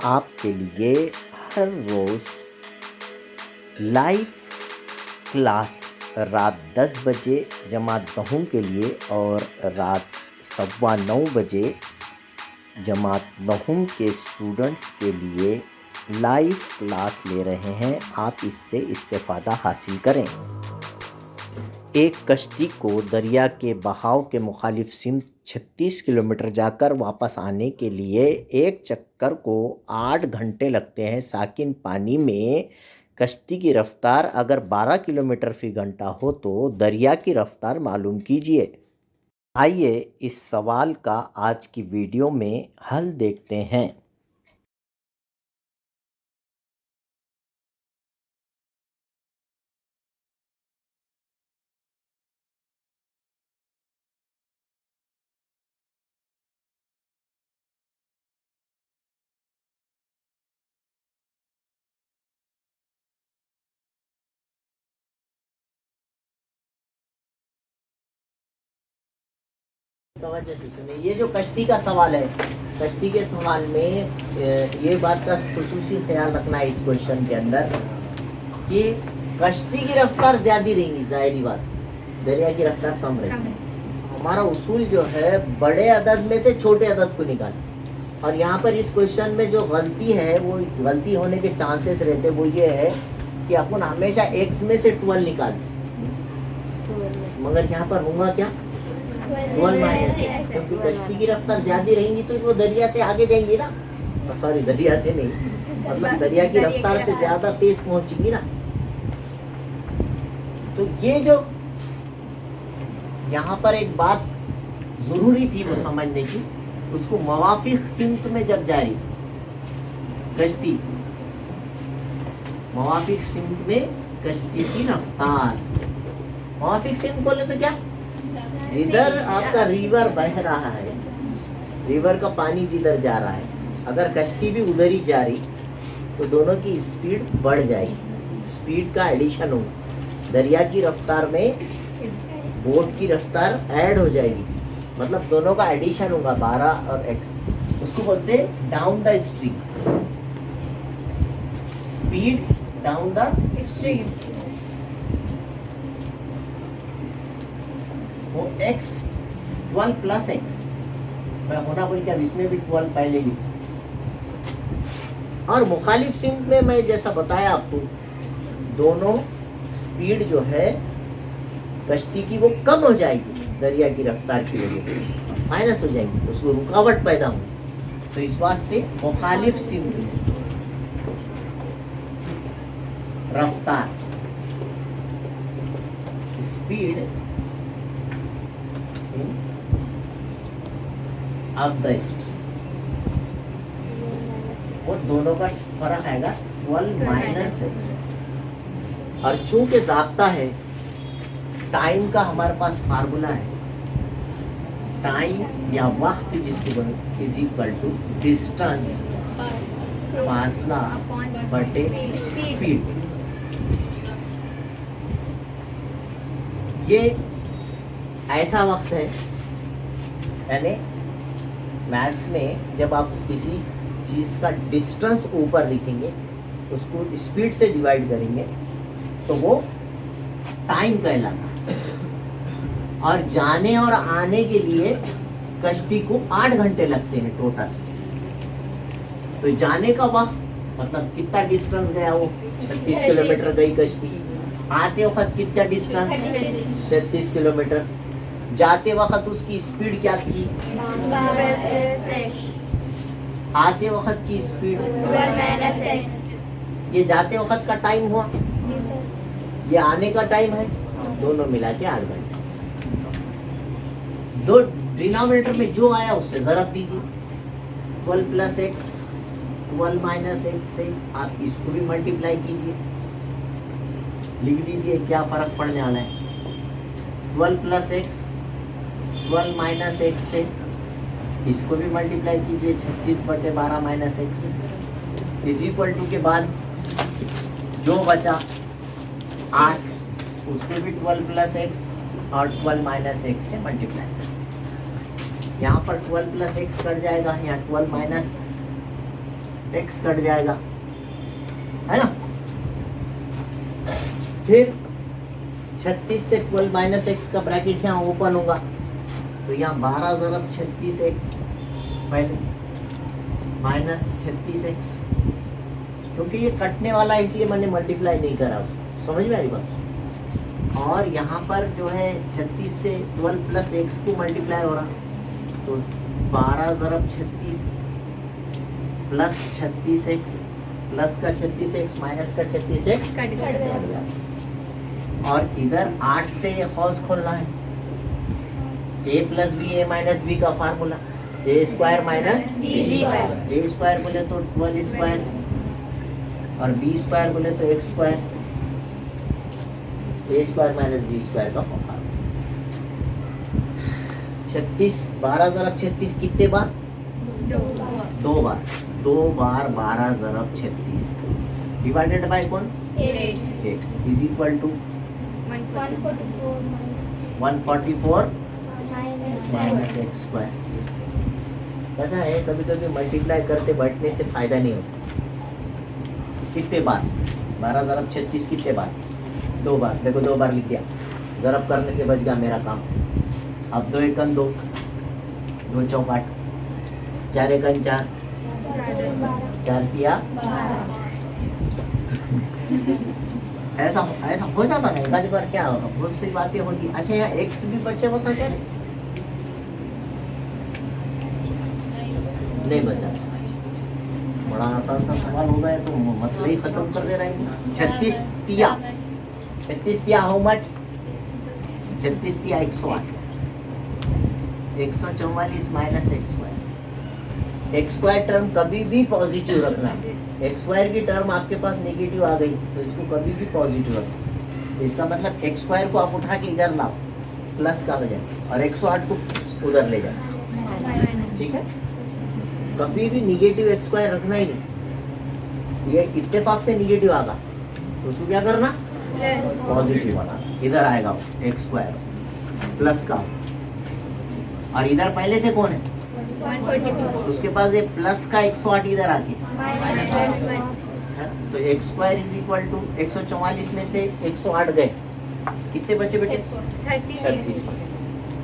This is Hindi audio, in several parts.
आपके लिए हर रोज़ लाइव क्लास रात 10 बजे जमात दहूम के लिए और रात 9:15 बजे जमात नहुम के स्टूडेंट्स के लिए लाइव क्लास ले रहे हैं। आप इससे इस्तेफ़ादा हासिल करें। एक कश्ती को दरिया के बहाव के मुखालिफ सिमत 36 किलोमीटर जाकर वापस आने के लिए एक चक्कर को 8 घंटे लगते हैं। साकिन पानी में कश्ती की रफ्तार अगर 12 किलोमीटर फ़ी घंटा हो तो दरिया की रफ्तार मालूम कीजिए। आइए इस सवाल का आज की वीडियो में हल देखते हैं। तवज्जो से सुनिए, ये जो कश्ती का सवाल है, कश्ती के सवाल में ये बात का खुसूसी ख्याल रखना है इस क्वेश्चन के अंदर कि कश्ती की रफ्तार ज़्यादा रहेंगी, ज़ाहिरी बात, दरिया की रफ्तार कम रहेगी। हमारा उसूल जो है बड़े अदद में से छोटे अदद को निकालें, और यहाँ पर इस क्वेश्चन में जो गलती है, वो गलती होने के चांसेस रहते वो ये है कि अपन हमेशा x में से 12 निकालें, मगर यहाँ पर होगा क्या 12 माइनस एक्स, क्योंकि कश्ती की रफ्तार ज़्यादा रहेंगी तो वो दरिया से आगे जाएंगी ना, सॉरी दरिया से नहीं, मतलब दरिया की रफ्तार से ज़्यादा तेज पहुंचेंगी ना। तो ये जो यहाँ पर एक बात ज़रूरी थी वो समझने की, उसको मवाफिक सिमत में जब जारी कश्ती, मवाफिक सिमत में कश्ती की रफ्तार, मवाफिक सिमत बोले तो क्या, जिधर आपका रिवर बह रहा है, रिवर का पानी जिधर जा रहा है, अगर कश्ती भी उधर ही जा रही तो दोनों की स्पीड बढ़ जाएगी, स्पीड का एडिशन होगा, दरिया की रफ्तार में बोट की रफ्तार ऐड हो जाएगी, मतलब दोनों का एडिशन होगा 12 और x, उसको बोलते हैं down the stream, speed down the stream. वो x 12 प्लस x, मैं होना बोल के अब इसमें भी 12 पहले लिख, और मुखालिफ सिमत में मैं जैसा बताया आपको, दोनों स्पीड जो है कश्ती की वो कम हो जाएगी, दरिया की रफ्तार की वजह से माइनस हो जाएगी, उसको रुकावट पैदा होगी। तो इस वास्ते मुखालिफ सिमत में रफ्तार, स्पीड ऑफ द स्ट्रीम, वो दोनों का फर्क आएगा 12 माइनस एक्स। और चूंकि ज़ाब्ता है, टाइम का हमारे पास फार्मूला है, टाइम या वक्त जिसको बोलते इज इक्वल टू डिस्टेंस फासला बटे स्पीड। ये ऐसा वक्त है, यानी मैथ्स में जब आप किसी चीज़ का डिस्टेंस ऊपर लिखेंगे, उसको स्पीड से डिवाइड करेंगे तो वो टाइम कहलाता है। और जाने और आने के लिए कश्ती को 8 घंटे लगते हैं टोटल। तो जाने का वक्त मतलब कितना डिस्टेंस गया, वो 36 किलोमीटर गई कश्ती, आते वक्त कितना डिस्टेंस 36 किलोमीटर, जाते वक्त उसकी स्पीड क्या थी, आते वक्त की स्पीड, ये जाते वक्त का टाइम हुआ, ये आने का टाइम है, दोनों मिला के 8 घंटे। दो डिनोमिनेटर में जो आया उससे ज़रब दीजिए, 12 प्लस एक्स 12 माइनस एक्स से आप इसको भी मल्टीप्लाई कीजिए, लिख दीजिए क्या फ़र्क पड़ने वाला है। 12 प्लस एक्स 12 माइनस एक्स से इसको भी मल्टीप्लाई कीजिए, 36/12 minus x is equal to के बाद जो बचा 8, उसको भी 12 प्लस एक्स और 12 माइनस एक्स से मल्टीप्लाई। यहाँ पर 12 प्लस एक्स कट जाएगा, यहाँ 12 माइनस x कट जाएगा, है ना। फिर 36 से 12 माइनस एक्स का ब्रैकेट यहाँ ओपन होगा, तो यहाँ 12 ज़रब 36 एक पहले माइनस 36x, क्योंकि ये कटने वाला है इसलिए मैंने मल्टीप्लाई नहीं करा उसको, समझ में आ रही बात। और यहाँ पर जो है 36 से 12 प्लस एक्स को मल्टीप्लाई हो रहा, तो 12 ज़रब 36 प्लस 36x प्लस का 36x माइनस का 36x कट गया। और इधर 8 से हौस खोलना है, a plus b a minus b का formula, a square minus b square, a square बोले तो 12 स्क्वायर और बी स्क्वायर बोले तो x square, a square minus b square का फार्मूला। 36 12 ज़रब 36 कितने बार? 2 बार, 2 बार 12 ज़रब 36 डिवाइडेड बाय कौन? 8 is equal to 144 minus x square. ऐसा है कभी कभी मल्टीप्लाई करते बैठने से फायदा नहीं होता। कितने बार? 12 ज़रब 36 कितने बार? 2 बार। देखो 2 बार लिख दिया, ज़रब करने से बच गया मेरा काम। अब 2 एकन 2, 2 चौक 8, 4 एकन 4, 4 तिया ऐसा हो जाता ना एक आधी बार, क्या होगा, बहुत सी बातें होती। अच्छा यहाँ एक्स भी बचे होता क्या? नहीं बचा। बड़ा आसान सा सवाल होगा है तो मसले ही खत्म कर दे रहे हैं। 36 तिया, 36 तिया हाउ मच? 36 तिया 108, 144 minus x square. X square term कभी भी पॉजिटिव रखना है। एक्स स्क्वायर की टर्म आपके पास नेगेटिव आ गई तो इसको कभी भी पॉजिटिव रखना। इसका मतलब एक्स स्क्वायर को आप उठा के इधर लाओ, प्लस का हो जाए, और 108 को उधर ले जाओ, ठीक है। कभी भी निगेटिव एक्स स्क्वायर रखना ही नहीं। ये इत्तेफाक से निगेटिव आगा तो उसको क्या करना? पॉजिटिव वाला इधर आएगा एक्स स्क्वायर प्लस का, और इधर पहले से कौन है? 142। उसके पास ये प्लस का 108 इधर आके, तो x square is equal to 144 में से 108 गए, कितने बचे बेटे? 36।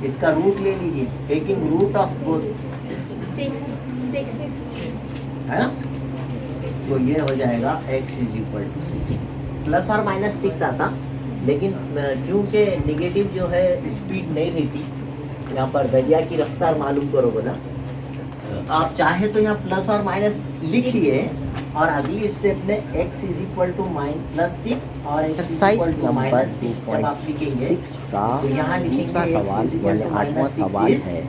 इसका रूट ले लीजिए, टेकिंग रूट ऑफ बोथ, है ना। तो ये हो जाएगा x is equal to 6। Plus और माइनस 6 आता, लेकिन क्योंकि निगेटिव जो है स्पीड नहीं रहती, यहाँ पर दरिया की रफ्तार मालूम करो बोला, आप चाहे तो यहाँ प्लस और माइनस लिखिए, और अगली स्टेप में x इज इक्वल टू +6 और एक्सरसाइज नंबर जब आप लिखेंगे 6 का तो यहाँ दूसरा लिखेंगे सवाल x यानी 8वां -6 सवाल is है।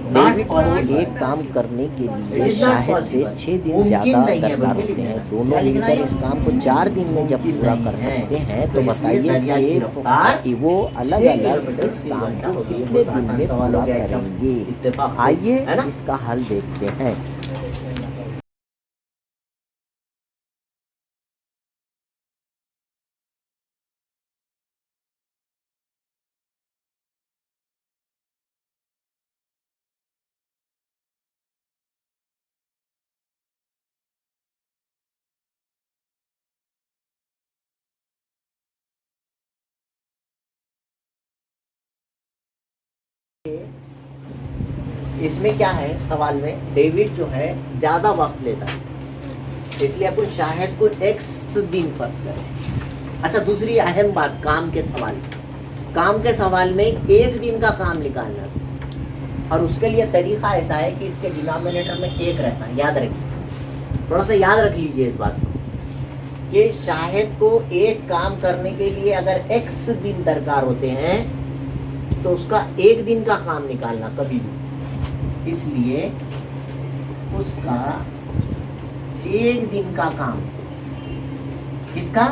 not डेविड को possible। एक काम करने के It लिए is not शायद से possible। 6 दिन मुमकिन ज़्यादा नहीं है, दरकार बल्कि होते हैं। लिखना। दोनों क्या लिखना मिलकर है? इस काम को 4 दिन में जब मुमकिन पूरा नहीं कर है। सकते हैं तो तो इसलिए बताइए दरिया की कि रफ्तार वो अलग 6 अलग किलोमीटर इस फी काम घंटा को होती है। कितने बहुत दिन आसान में सवाल हो पूरा गया एकदम करेंगे। इत्तेफाक से, आइए है ना। इसका हल देखते हैं। इसमें क्या है, सवाल में डेविड जो है ज्यादा वक्त लेता है, इसलिए अपन शाहिद को x दिन फर्ज करें। अच्छा दूसरी अहम बात, काम के सवाल में 1 दिन का काम निकालना, और उसके लिए तरीका ऐसा है कि इसके डिनोमिनेटर में 1 रहता है, याद रखिए, थोड़ा सा याद रख लीजिए इस बात को, कि शाहिद को एक काम करने के लिए अगर x दिन दरकार होते हैं तो उसका 1 दिन का काम निकालना कभी भी, इसलिए उसका 1 दिन का काम, किसका?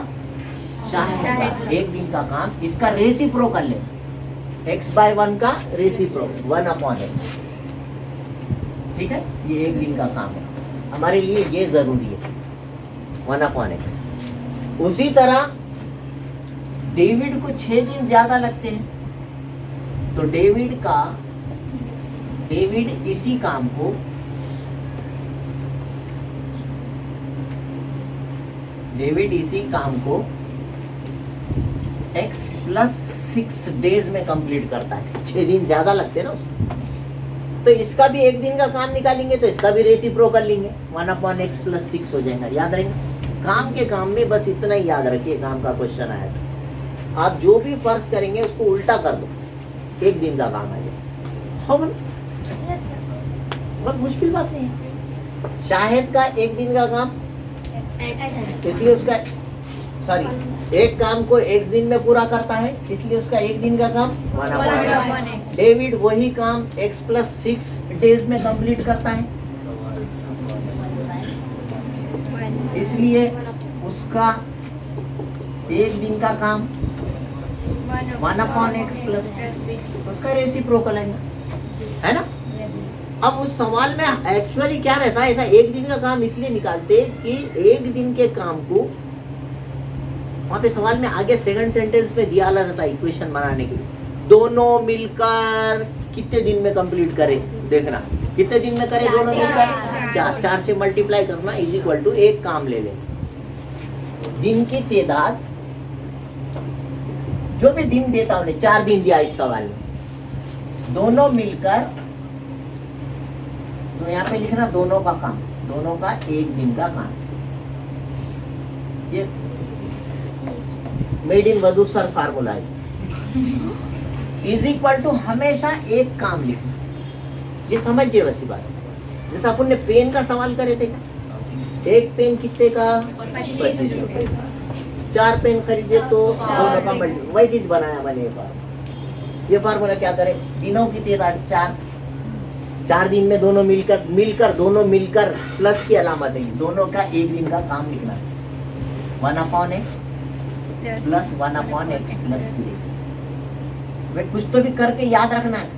शाहिद का 1 दिन का काम, इसका रेसिप्रोकल लेना, x/1 का रेसिप्रोकल 1/x, ठीक है। ये 1 दिन का काम है, हमारे लिए ये जरूरी है 1/x। उसी तरह डेविड को 6 दिन ज्यादा लगते हैं, तो डेविड इसी काम को डेविड इसी काम को x प्लस 6 डेज में कंप्लीट करता है। 6 दिन ज्यादा लगते हैं ना उसको, तो इसका भी एक दिन का काम निकालेंगे तो इसका भी रेसिप्रोकल लेंगे, 1/x प्लस 6 हो जाएगा। याद रहेंगे काम के काम में, बस इतना ही याद रखिए। काम का क्वेश्चन आया तो आप जो भी फर्ज करेंगे उसको उल्टा कर दो, एक दिन का काम आ जाए। हो गया? बहुत मुश्किल बात नहीं है। शाहिद का एक दिन का काम, इसलिए उसका एक काम को x दिन में पूरा करता है, इसलिए उसका एक दिन का काम 1/x। डेविड वही काम x प्लस 6 डेज में कंप्लीट करता है, इसलिए उसका एक दिन का काम 1/x प्लस 6 उसका रेसिप्रोकल है ना। अब उस सवाल में एक्चुअली क्या रहता है, ऐसा एक दिन का काम इसलिए निकालते कि एक दिन के काम को वहाँ पे सवाल में आगे सेकंड सेंटेंस में दिया रहता है इक्वेशन बनाने के लिए, दोनों मिलकर कितने दिन में कंप्लीट करें, देखना कितने दिन में करें दोनों मिलकर, 4 से मल्टीप्लाई करना इज इक्वल टू एक काम ले लें। दिन की तादाद जो भी दिन देता उन्हें 4 दिन दिया इस सवाल में, दोनों मिलकर, तो यहाँ पे लिखना दोनों का काम, दोनों का एक दिन का काम। ये मेड इन वधू सर फार्मूला है, इज इक्वल टू हमेशा एक काम लिखना। ये समझिए वैसी बात, जैसा अपन ने पेन का सवाल करे थे, एक पेन कितने का 25 रुपए, 4 पेन खरीदे तो दोनों का मल्टी, वही चीज बनाया मैंने ये फार्मूला। क्या करे, दिनों की तादाद 4 दिन में दोनों मिलकर प्लस की अलामत है, दोनों का एक दिन का काम लिखना है, 1/x प्लस 1/x प्लस 6। वे कुछ तो भी करके याद रखना है।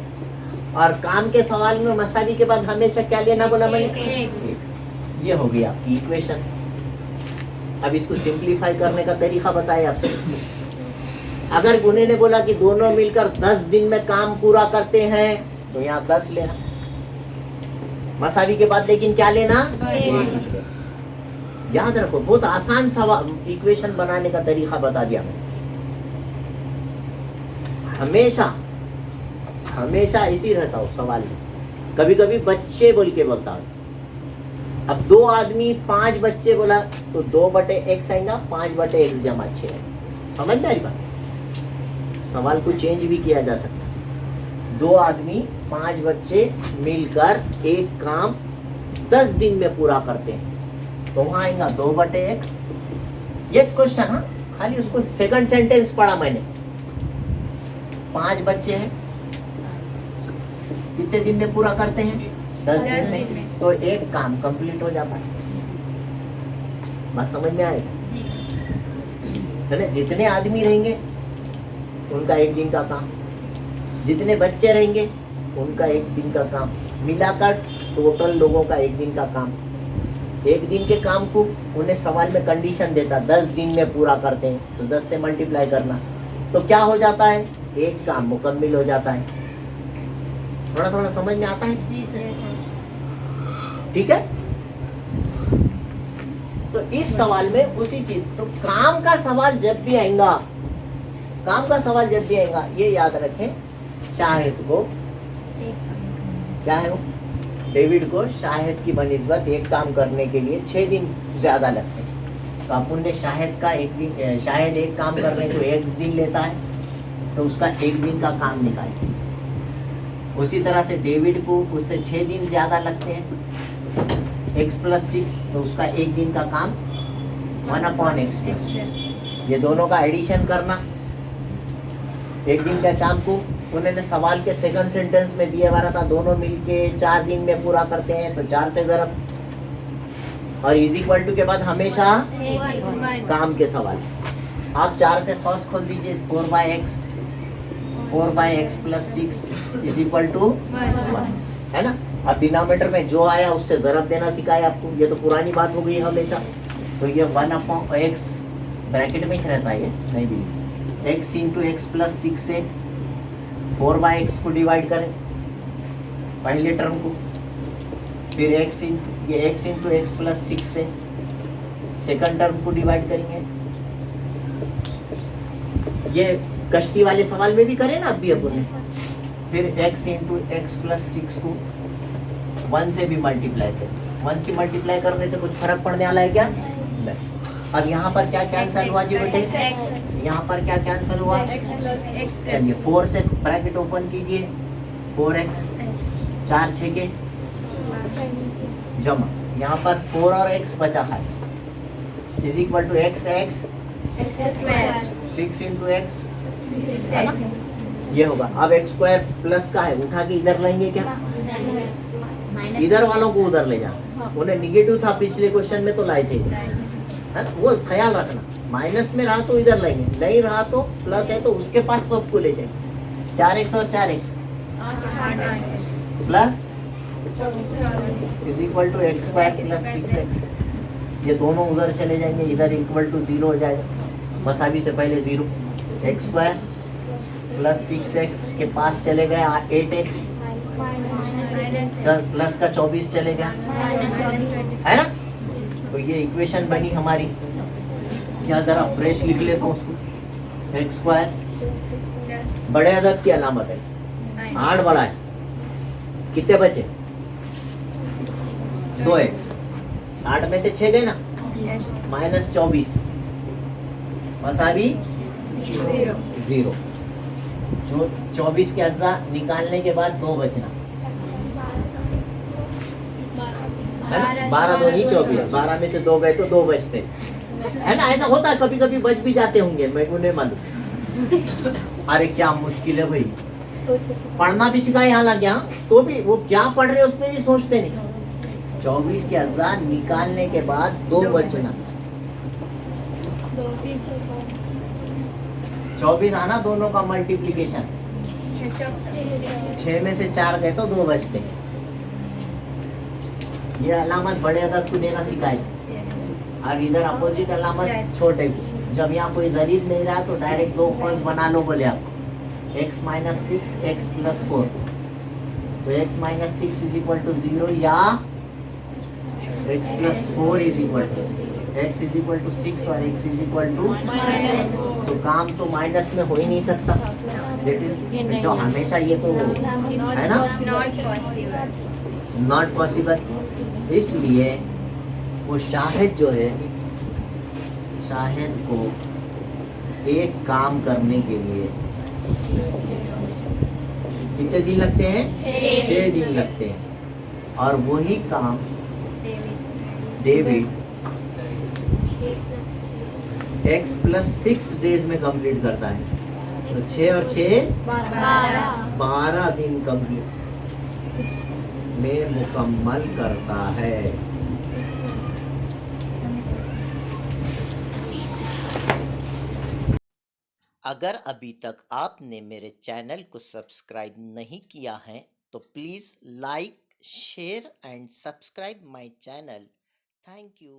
और काम के सवाल में मसाली के बाद हमेशा क्या लेना बोला मैंने, ये हो गया आपकी इक्वेशन। अब इसको सिंप्लीफाई करने का तरीका बताया आपको। अगर गुने ने बोला कि दोनों मिलकर 10 दिन में काम पूरा करते हैं तो यहाँ 10 लेना, मसावी के बाद लेकिन क्या लेना, याद रखो। बहुत आसान सवाल इक्वेशन बनाने का तरीका बता दिया मैंने। हमेशा इसी रहता हूँ सवाल में। कभी कभी बच्चे बोल के बोलता हूँ, अब 2 आदमी 5 बच्चे बोला तो 2/x आएगा, 5/x जमा 6। समझ में आई बात, सवाल को चेंज भी किया जा सकता है। 2 आदमी 5 बच्चे मिलकर एक काम 10 दिन में पूरा करते हैं तो वहां आएगा 2/x। ये क्वेश्चन, हाँ खाली उसको सेकंड सेंटेंस पढ़ा मैंने। 5 बच्चे हैं, कितने दिन में पूरा करते हैं, 10 दिन में, तो एक काम कंप्लीट हो जाता है। बात समझ में आएगा? जितने आदमी रहेंगे उनका एक दिन का काम, जितने बच्चे रहेंगे उनका एक दिन का काम, मिलाकर टोटल लोगों का एक दिन का काम। एक दिन के काम को उन्हें सवाल में कंडीशन देता 10 दिन में पूरा करते हैं तो 10 से मल्टीप्लाई करना, तो क्या हो जाता है, एक काम मुकम्मिल हो जाता है। थोड़ा थोड़ा समझ में आता है? जी सर। ठीक है। तो इस सवाल में उसी चीज, तो काम का सवाल जब भी आएगा, ये याद रखें, शाहिद को क्या है वो, डेविड को शाहिद की बनिस्बत एक काम करने के लिए 6 दिन ज्यादा लगते हैं। तो अपन ने शाहिद एक काम करने को x दिन लेता है तो उसका एक दिन का काम निकाले। उसी तरह से डेविड को उससे 6 दिन ज्यादा लगते हैं, x प्लस 6, तो उसका एक दिन का काम 1/x प्लस 6। ये दोनों का एडिशन करना, एक दिन के काम को उन्होंने सवाल के सेकंड सेंटेंस में दिया हुआ था, दोनों मिलके 4 दिन में पूरा करते हैं तो 4 से ज़रब, और इज इक्वल टू के बाद हमेशा काम के सवाल। आप 4 से फर्स्ट खोल दीजिए, 4/x plus 6 is equal to 1, है ना। अब डिनोमिनेटर में जो आया उससे ज़रब देना सिखाया आपको, ये तो पुरानी बात हो गई हमेशा। तो ये 1/x ब्रैकेट में ही रहता है, ये नहीं भी, x इंटू एक्स प्लस 6 से 4/x को डिवाइड करें पहले टर्म को, फिर x इंटू एक्स प्लस 6 से सेकंड टर्म को डिवाइड करेंगे। ये कश्ती वाले सवाल में भी करें ना अभी अपन। फिर x इंटू एक्स प्लस 6 को 1 से भी मल्टीप्लाई करें। 1 से मल्टीप्लाई करने से कुछ फर्क पड़ने वाला है क्या? नहीं। अब यहाँ पर क्या कैंसिल हुआ जी बेटे? यहाँ पर क्या कैंसिल हुआ? चलिए 4 से ब्रैकेट ओपन कीजिए, 4x 4 6 के जमा, यहाँ पर 4 और x बचा है is equal to x 6 into x है ना, ये होगा। अब एक्स स्क्वायर प्लस का है, उठा के इधर लाएंगे क्या? इधर वालों को उधर ले जाना, उन्हें निगेटिव था पिछले क्वेश्चन में तो लाए थे, है ना, वो ख्याल रखना। माइनस में रहा तो इधर लाएंगे, नहीं रहा तो प्लस है तो उसके पास सबको ले जाएंगे। 4x और 4x plus is equal to x square plus 6x, ये दोनों उधर चले जाएंगे, इधर इक्वल टू 0 हो जाएगा। मसावी से पहले 0, एक्स स्क्वायर प्लस 6x के पास चले गए 8x प्लस का 24 चले गया, है ना। तो ये इक्वेशन बनी हमारी। क्या जरा फ्रेश लिख लेता हूँ उसको। एक्स स्क्वायर बड़े अदद की अलामत है, 8 बड़ा है, कितने बचे? 2x, 8 में से 6 गए ना, माइनस 24 मसावी 0। जो 24 के अज्जा निकालने के बाद 2 बचना, है ना। 12 2 नहीं 24, 12 में से 2 गए तो 2 बचते, है ना। ऐसा होता है, कभी कभी बच भी जाते होंगे, मैं को नहीं मालूम। अरे क्या मुश्किल है भाई, पढ़ना भी सिखाए यहाँ लग गया, तो भी वो क्या पढ़ रहे उसमें भी सोचते नहीं। 24 के अज्जा निकालने के बाद 2 बचना, 24 आना, दोनों का मल्टीप्लीकेशन, 6 में से 4 गए तो 2 बचते। ये अलामत बड़े अदद को देना सिखाई, और इधर अपोजिट अलामत छोटे को। जब यहाँ कोई जरीब नहीं रहा तो डायरेक्ट 2 फर्ज बना लो, बोले आपको x माइनस 6 एक्स प्लस 4, तो x minus 6 is equal to 0 या x plus 4 is equal to x is equal to 6 और x इज इक्वल टू, तो काम तो माइनस में हो ही नहीं सकता। दैट इज तो हमेशा ये तो है ना, नॉट पॉसिबल। इसलिए वो शाहिद जो है, शाहिद को एक काम करने के लिए कितने दिन लगते हैं? 6 दिन लगते हैं, और वही काम डेविड x प्लस 6 डेज में कंप्लीट करता है। तो 6 और 6 12 दिन कंप्लीट में मुकम्मल करता है। अगर अभी तक आपने मेरे चैनल को सब्सक्राइब नहीं किया है तो please like, share and subscribe my channel. Thank you.